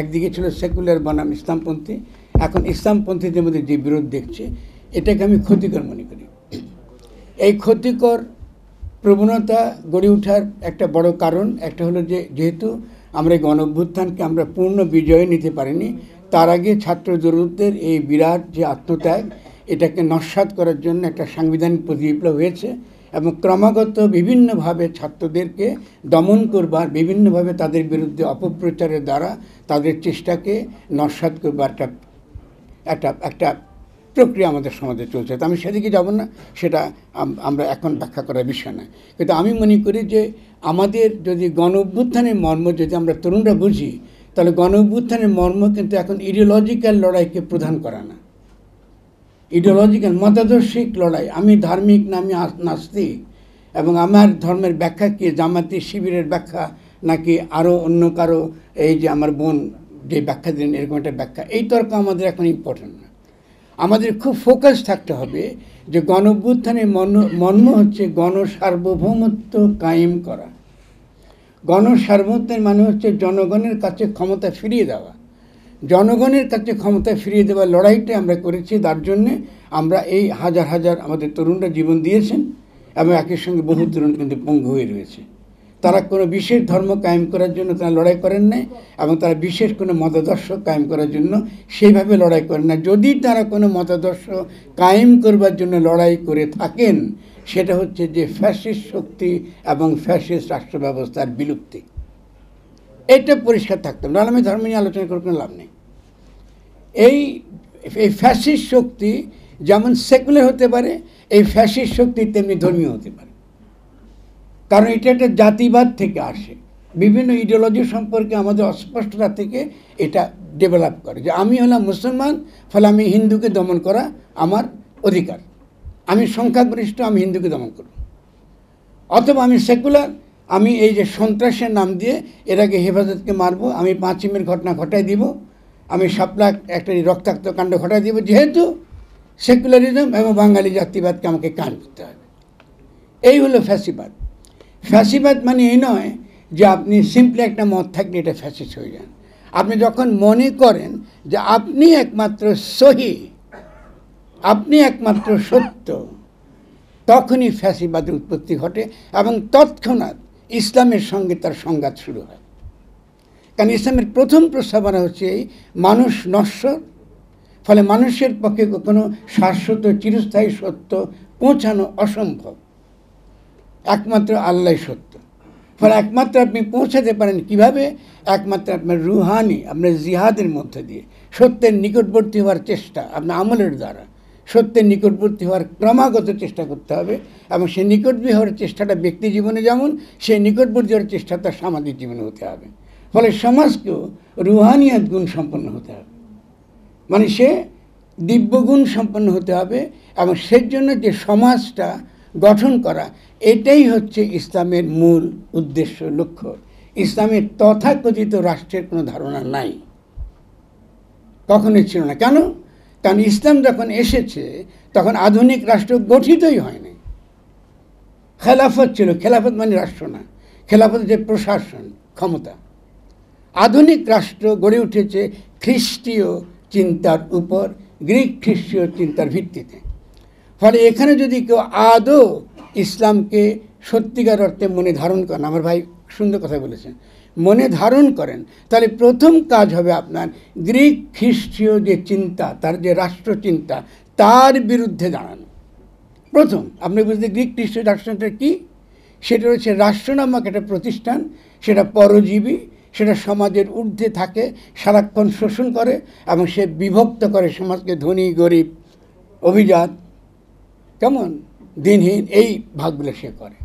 একদিকে ছিল সেকুলার বনাম ইসলামপন্থী, এখন ইসলামপন্থীদের মধ্যে যে বিরোধ দেখছে এটাকে আমি ক্ষতিকর মনে করি। এই ক্ষতিকর প্রবণতা গড়ে ওঠার একটা বড় কারণ একটা হলো যে যেহেতু আমরা এই গণ অভ্যুত্থানকে আমরা পূর্ণ বিজয়ে নিতে পারিনি, তার আগে ছাত্র জনতার এই বিরাট যে আত্মত্যাগ এটাকে নস্যাৎ করার জন্য একটা সাংবিধানিক প্রতিবিপ্লব হয়েছে এবং ক্রমাগত বিভিন্নভাবে ছাত্রদেরকে দমন করবার, বিভিন্নভাবে তাদের বিরুদ্ধে অপপ্রচারের দ্বারা তাদের চেষ্টাকে নস্যাৎ করবার একটা প্রক্রিয়া আমাদের সমাজে চলছে। তো আমি সেদিকে যাব না, সেটা আমরা এখন ব্যাখ্যা করার বিষয় নয়। কিন্তু আমি মনে করি যে আমাদের যদি গণ অভ্যুত্থানের মর্ম যদি আমরা তরুণরা বুঝি, তাহলে গণ অভ্যুত্থানের মর্ম কিন্তু এখন ইডিওলজিক্যাল লড়াইকে প্রধান করা না, ইডিওলজিক্যাল মতাদর্শিক লড়াই। আমি ধার্মিক না আমি নাস্তিক, এবং আমার ধর্মের ব্যাখ্যা কি জামাতি শিবিরের ব্যাখ্যা নাকি আরও অন্য কারো, এই যে আমার বোন যে ব্যাখ্যা দিলেন এরকম একটা ব্যাখ্যা, এই তর্ক আমাদের এখন ইম্পর্টেন্ট না। আমাদের খুব ফোকাস থাকতে হবে যে গণ অভ্যুত্থানের মর্ম হচ্ছে গণসার্বভৌমত্ব কায়েম করা। গণসার্বভৌমত্বের মানে হচ্ছে জনগণের কাছে ক্ষমতা ফিরিয়ে দেওয়া। জনগণের কাছে ক্ষমতা ফিরিয়ে দেওয়ার লড়াইটা আমরা করেছি, তার জন্যে আমরা এই হাজার হাজার আমাদের তরুণরা জীবন দিয়েছেন এবং একই সঙ্গে বহু তরুণ কিন্তু পঙ্গু হয়ে রয়েছে। তারা কোনো বিশেষ ধর্ম কায়েম করার জন্য তারা লড়াই করেন নাই এবং তারা বিশেষ কোনো মতাদর্শ কায়েম করার জন্য সেইভাবে লড়াই করেন না। যদি তারা কোনো মতাদর্শ কায়েম করবার জন্য লড়াই করে থাকেন, সেটা হচ্ছে যে ফ্যাসিস্ট শক্তি এবং ফ্যাসিস্ট রাষ্ট্র ব্যবস্থার বিলুপ্তি। এটা পরিষ্কার থাকতে হবে, নাহলে আমি ধর্ম নিয়ে আলোচনা করে কোনো লাভ নেই। এই ফ্যাসিস্ট শক্তি যেমন সেকুলার হতে পারে, এই ফ্যাসিস্ট শক্তি তেমনি ধর্মীয় হতে পারে, কারণ এটা একটা জাতিবাদ থেকে আসে। বিভিন্ন ইডিওলজি সম্পর্কে আমাদের অস্পষ্টতা থেকে এটা ডেভেলপ করে যে আমি হলাম মুসলমান, ফলে আমি হিন্দুকে দমন করা আমার অধিকার, আমি সংখ্যাগরিষ্ঠ, আমি হিন্দুকে দমন করব। অথবা আমি সেকুলার, আমি এই যে সন্ত্রাসের নাম দিয়ে এর আগে হেফাজতকে মারব, আমি 5 ঘটনা ঘটাই দিব, আমি শাপলা একটা রক্তাক্ত কাণ্ড ঘটাই দিব, যেহেতু সেকুলারিজম এবং বাঙালি জাতিবাদকে আমাকে কান করতে হবে। এই হলো ফ্যাসিবাদ। ফ্যাসিবাদ মানে এই নয় যে আপনি সিম্পলি একটা মত থাকলে এটা ফ্যাসিস্ট হয়ে যান। আপনি যখন মনে করেন যে আপনি একমাত্র সহি, আপনি একমাত্র সত্য, তখনই ফ্যাসিবাদের উৎপত্তি ঘটে এবং তৎক্ষণাৎ ইসলামের সঙ্গে তার সংঘাত শুরু হয়। কারণ ইসলামের প্রথম প্রস্তাবনা হচ্ছে এই মানুষ নশ্বর, ফলে মানুষের পক্ষে কোনো শাশ্বত চিরস্থায়ী সত্য পৌঁছানো অসম্ভব, একমাত্র আল্লাহ সত্য। ফলে একমাত্র আপনি পৌঁছাতে পারেন কিভাবে? একমাত্র আপনার রুহানি, আপনার জিহাদের মধ্যে দিয়ে, সত্যের নিকটবর্তী হওয়ার চেষ্টা, আপনার আমলের দ্বারা সত্যের নিকটবর্তী হওয়ার ক্রমাগত চেষ্টা করতে হবে। এবং সেই নিকটবর্তী হওয়ার চেষ্টাটা ব্যক্তি জীবনে যেমন, সেই নিকটবর্তী হওয়ার চেষ্টা তার সামাজিক জীবনে হতে হবে। ফলে সমাজকেও রুহানিয়াত গুণ সম্পন্ন হতে হবে, মানে সে দিব্যগুণ সম্পন্ন হতে হবে। এবং সেই জন্য যে সমাজটা গঠন করা, এটাই হচ্ছে ইসলামের মূল উদ্দেশ্য, লক্ষ্য। ইসলামের তথাকথিত রাষ্ট্রের কোনো ধারণা নাই, কখনোই ছিল না। কেন? কারণ ইসলাম যখন এসেছে তখন আধুনিক রাষ্ট্র গঠিতই হয়নি। খেলাফত ছিল, খেলাফত মানে রাষ্ট্র না, খেলাফত যে প্রশাসন ক্ষমতা। আধুনিক রাষ্ট্র গড়ে উঠেছে খ্রিস্টীয় চিন্তার উপর, গ্রিক খ্রিস্টীয় চিন্তার ভিত্তিতে। ফলে এখানে যদি কেউ আদৌ ইসলামকে সত্যিকার অর্থে মনে ধারণ করেন, আমার ভাই সুন্দর কথা বলেছেন, মনে ধারণ করেন, তাহলে প্রথম কাজ হবে আপনার গ্রিক খ্রিস্টীয় যে চিন্তা, তার যে রাষ্ট্রচিন্তা, তার বিরুদ্ধে দাঁড়ানো। প্রথম আপনি বুঝতে গ্রিক খ্রিস্টীয় রাষ্ট্রটা কী? সেটা হচ্ছে রাষ্ট্র নামক একটা প্রতিষ্ঠান, সেটা পরজীবী, সেটা সমাজের ঊর্ধ্বে থাকে, সারাক্ষণ শোষণ করে এবং সে বিভক্ত করে সমাজকে, ধনী গরিব, অভিজাত, কেমন দিনহীন, এই ভাগগুলো সে করে।